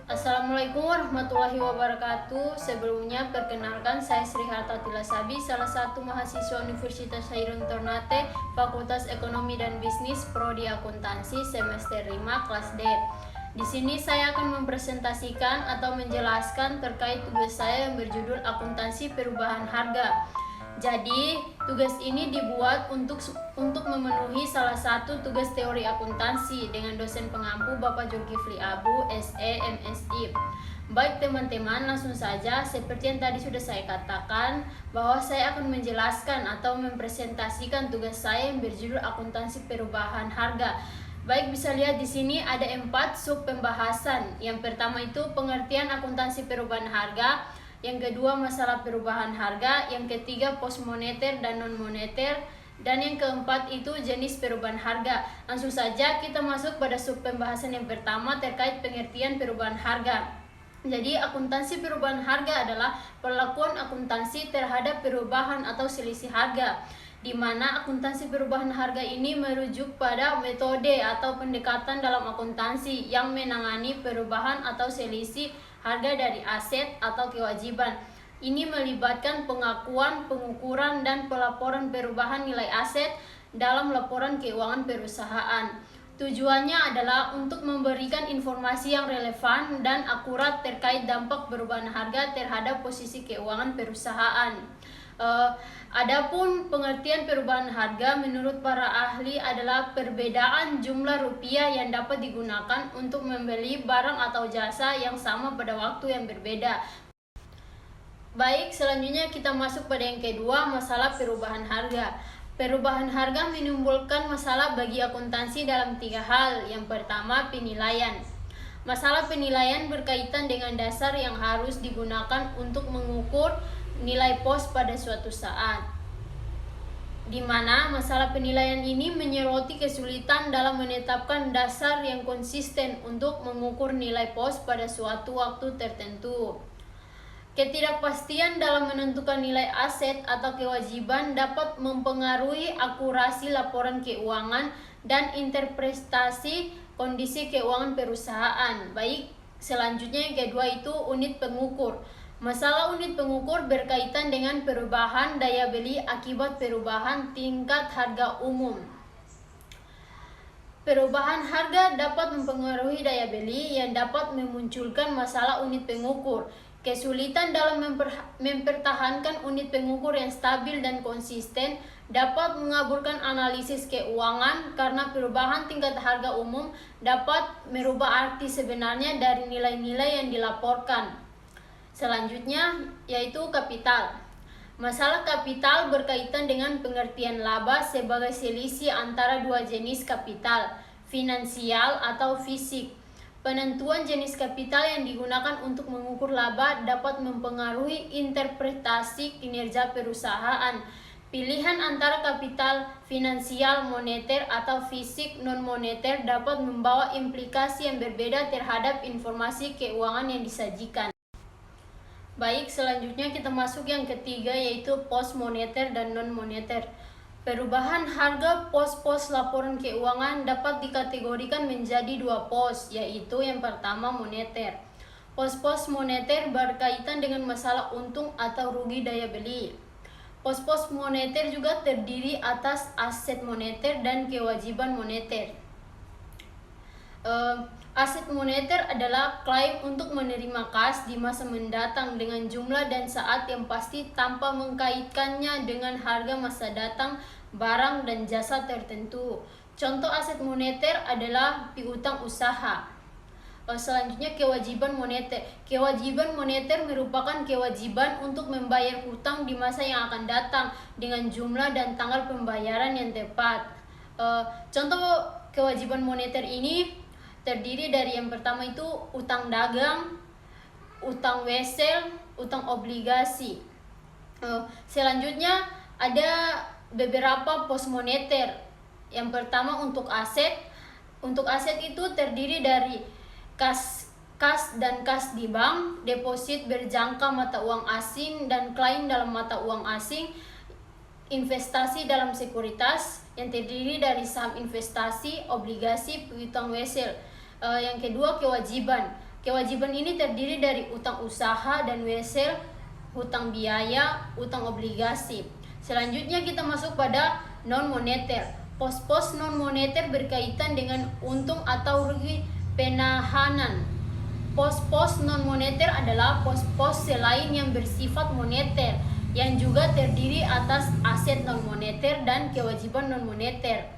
Assalamualaikum warahmatullahi wabarakatuh. Sebelumnya perkenalkan, saya Sri Hartatila Sabi, salah satu mahasiswa Universitas Hairun Ternate, Fakultas Ekonomi dan Bisnis, Prodi Akuntansi, semester 5, kelas D. Di sini saya akan mempresentasikan atau menjelaskan terkait tugas saya yang berjudul Akuntansi Perubahan Harga. Jadi, tugas ini dibuat untuk memenuhi salah satu tugas teori akuntansi dengan dosen pengampu Bapak Zulkifli Abu, SE, MSI. Baik teman-teman, langsung saja seperti yang tadi sudah saya katakan bahwa saya akan menjelaskan atau mempresentasikan tugas saya yang berjudul Akuntansi Perubahan Harga. Baik, bisa lihat di sini ada 4 sub pembahasan. Yang pertama itu pengertian akuntansi perubahan harga. Yang kedua masalah perubahan harga, yang ketiga pos moneter dan non moneter, dan yang keempat itu jenis perubahan harga. Langsung saja kita masuk pada sub pembahasan yang pertama terkait pengertian perubahan harga. Jadi akuntansi perubahan harga adalah perlakuan akuntansi terhadap perubahan atau selisih harga, di mana akuntansi perubahan harga ini merujuk pada metode atau pendekatan dalam akuntansi yang menangani perubahan atau selisih harga dari aset atau kewajiban. Ini melibatkan pengakuan, pengukuran, dan pelaporan perubahan nilai aset dalam laporan keuangan perusahaan. Tujuannya adalah untuk memberikan informasi yang relevan dan akurat terkait dampak perubahan harga terhadap posisi keuangan perusahaan. Adapun pengertian perubahan harga menurut para ahli adalah perbedaan jumlah rupiah yang dapat digunakan untuk membeli barang atau jasa yang sama pada waktu yang berbeda. Baik, selanjutnya kita masuk pada yang kedua, masalah perubahan harga. Perubahan harga menimbulkan masalah bagi akuntansi dalam 3 hal. Yang pertama, penilaian. Masalah penilaian berkaitan dengan dasar yang harus digunakan untuk mengukur nilai pos pada suatu saat, di mana masalah penilaian ini menyoroti kesulitan dalam menetapkan dasar yang konsisten untuk mengukur nilai pos pada suatu waktu tertentu. Ketidakpastian dalam menentukan nilai aset atau kewajiban dapat mempengaruhi akurasi laporan keuangan dan interpretasi kondisi keuangan perusahaan. Baik, selanjutnya yang kedua itu unit pengukur. Masalah unit pengukur berkaitan dengan perubahan daya beli akibat perubahan tingkat harga umum. Perubahan harga dapat mempengaruhi daya beli yang dapat memunculkan masalah unit pengukur. Kesulitan dalam mempertahankan unit pengukur yang stabil dan konsisten dapat mengaburkan analisis keuangan karena perubahan tingkat harga umum dapat merubah arti sebenarnya dari nilai-nilai yang dilaporkan. Selanjutnya yaitu kapital. Masalah kapital berkaitan dengan pengertian laba sebagai selisih antara dua jenis kapital, finansial atau fisik. Penentuan jenis kapital yang digunakan untuk mengukur laba dapat mempengaruhi interpretasi kinerja perusahaan. Pilihan antara kapital finansial moneter atau fisik non moneter dapat membawa implikasi yang berbeda terhadap informasi keuangan yang disajikan. Baik, selanjutnya kita masuk yang ketiga yaitu pos moneter dan non moneter. Perubahan harga pos-pos laporan keuangan dapat dikategorikan menjadi 2 pos, yaitu yang pertama moneter. Pos-pos moneter berkaitan dengan masalah untung atau rugi daya beli. Pos-pos moneter juga terdiri atas aset moneter dan kewajiban moneter. Aset moneter adalah klaim untuk menerima kas di masa mendatang dengan jumlah dan saat yang pasti tanpa mengkaitkannya dengan harga masa datang barang dan jasa tertentu. Contoh aset moneter adalah piutang usaha. Selanjutnya kewajiban moneter. Kewajiban moneter merupakan kewajiban untuk membayar hutang di masa yang akan datang dengan jumlah dan tanggal pembayaran yang tepat. Contoh kewajiban moneter ini terdiri dari yang pertama itu utang dagang, utang wesel, utang obligasi. Selanjutnya ada beberapa pos moneter. Yang pertama untuk aset. Untuk aset itu terdiri dari kas dan kas di bank, deposit berjangka mata uang asing dan klaim dalam mata uang asing, investasi dalam sekuritas yang terdiri dari saham investasi, obligasi, piutang wesel. Yang kedua kewajiban. Kewajiban ini terdiri dari utang usaha dan wesel, hutang biaya, utang obligasi. Selanjutnya kita masuk pada non-moneter. Pos-pos non-moneter berkaitan dengan untung atau rugi penahanan. Pos-pos non-moneter adalah pos-pos selain yang bersifat moneter, yang juga terdiri atas aset non-moneter dan kewajiban non-moneter.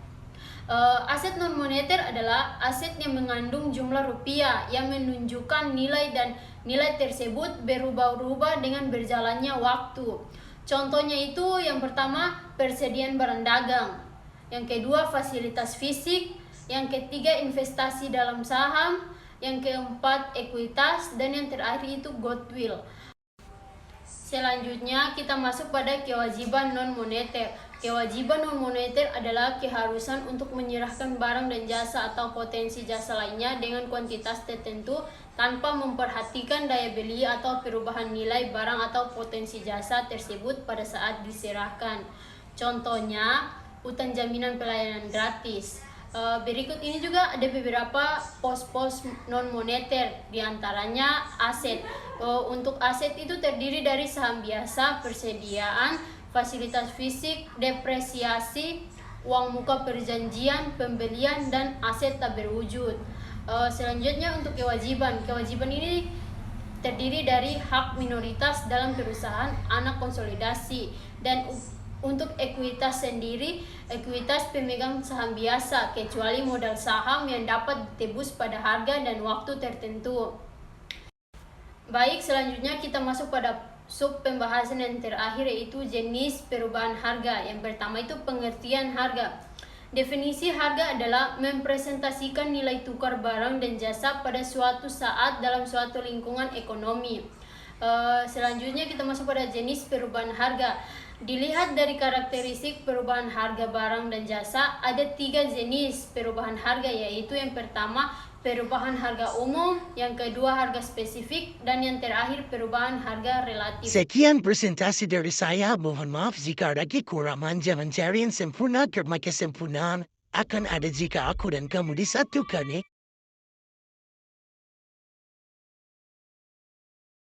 Aset non-moneter adalah aset yang mengandung jumlah rupiah yang menunjukkan nilai, dan nilai tersebut berubah-ubah dengan berjalannya waktu. Contohnya itu yang pertama persediaan barang dagang, yang kedua fasilitas fisik, yang ketiga investasi dalam saham, yang keempat ekuitas, dan yang terakhir itu goodwill. Selanjutnya kita masuk pada kewajiban non-moneter. Kewajiban non-moneter adalah keharusan untuk menyerahkan barang dan jasa atau potensi jasa lainnya dengan kuantitas tertentu tanpa memperhatikan daya beli atau perubahan nilai barang atau potensi jasa tersebut pada saat diserahkan. Contohnya, utang jaminan pelayanan gratis. Berikut ini juga ada beberapa pos-pos non-moneter, diantaranya aset. Untuk aset itu terdiri dari saham biasa, persediaan, fasilitas fisik, depresiasi, uang muka perjanjian, pembelian, dan aset tak berwujud. Selanjutnya untuk kewajiban. Kewajiban ini terdiri dari hak minoritas dalam perusahaan anak konsolidasi, dan untuk ekuitas sendiri, ekuitas pemegang saham biasa, kecuali modal saham yang dapat ditebus pada harga dan waktu tertentu. Baik, selanjutnya kita masuk pada sub pembahasan yang terakhir, yaitu jenis perubahan harga. Yang pertama itu pengertian harga. Definisi harga adalah mempresentasikan nilai tukar barang dan jasa pada suatu saat dalam suatu lingkungan ekonomi. Selanjutnya kita masuk pada jenis perubahan harga. Dilihat dari karakteristik perubahan harga barang dan jasa, ada 3 jenis perubahan harga, yaitu yang pertama perubahan harga umum, yang kedua harga spesifik, dan yang terakhir perubahan harga relatif. Sekian presentasi dari saya, mohon maaf jika ada kekurangan. Jangan cari yang sempurna karena kesempurnaan akan ada jika aku dan kamu disatukan.